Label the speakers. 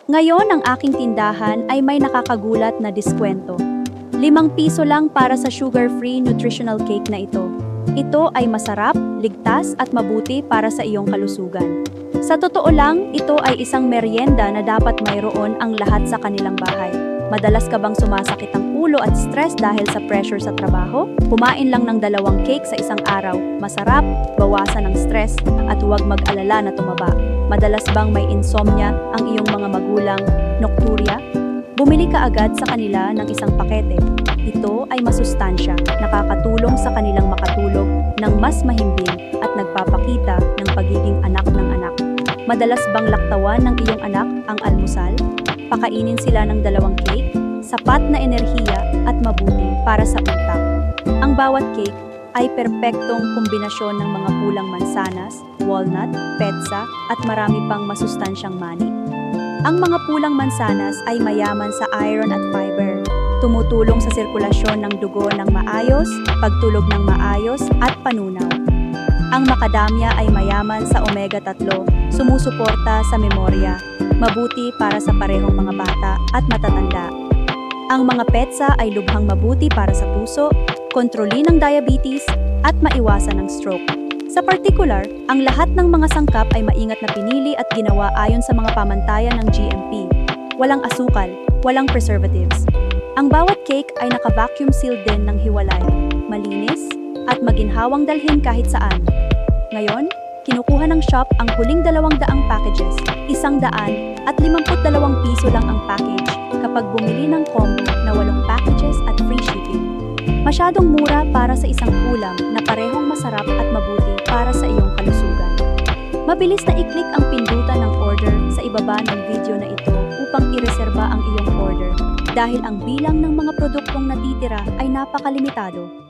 Speaker 1: Ngayon ang aking tindahan ay may nakakagulat na diskwento. 5 piso lang para sa sugar-free nutritional cake na ito. Ito ay masarap, ligtas at mabuti para sa iyong kalusugan. Sa totoo lang, ito ay isang merienda na dapat mayroon ang lahat sa kanilang bahay. Madalas ka bang sumasakit ang ulo at stress dahil sa pressure sa trabaho? Kumain lang ng 2 cake sa isang araw. Masarap, bawasan ang stress, at huwag mag-alala na tumaba. Madalas bang may insomnia ang iyong mga magulang, nocturia? Bumili ka agad sa kanila ng isang pakete. Ito ay masustansya, nakakatulong sa kanilang makatulog ng mas mahimbing at nagpapakita ng pagiging anak ng anak. Madalas bang laktawan ng iyong anak ang almusal? Pakainin sila ng 2 cake, sapat na enerhiya at mabuti para sa utak. Ang bawat cake ay perpektong kombinasyon ng mga pulang mansanas, walnut, petsa at marami pang masustansyang mani. Ang mga pulang mansanas ay mayaman sa iron at fiber. Tumutulong sa sirkulasyon ng dugo ng maayos, pagtulog ng maayos at panunaw. Ang macadamia ay mayaman sa omega-3, sumusuporta sa memorya, mabuti para sa parehong mga bata at matatanda. Ang mga petsa ay lubhang mabuti para sa puso, kontrolin ng diabetes, at maiwasan ng stroke. Sa particular, ang lahat ng mga sangkap ay maingat na pinili at ginawa ayon sa mga pamantayan ng GMP. Walang asukal, walang preservatives. Ang bawat cake ay naka-vacuum sealed din ng hiwalay, malinis, at maginhawang dalhin kahit saan. Ngayon, kinukuha ng shop ang huling 200 packages, 152 piso lang ang package kapag bumili ng combo na 8 packages at free shipping. Masyadong mura para sa isang ulam na parehong masarap at mabuti para sa iyong kalusugan. Mabilis na i-click ang pindutan ng order sa ibaba ng video na ito upang ireserba ang iyong order dahil ang bilang ng mga produktong natitira ay napakalimitado.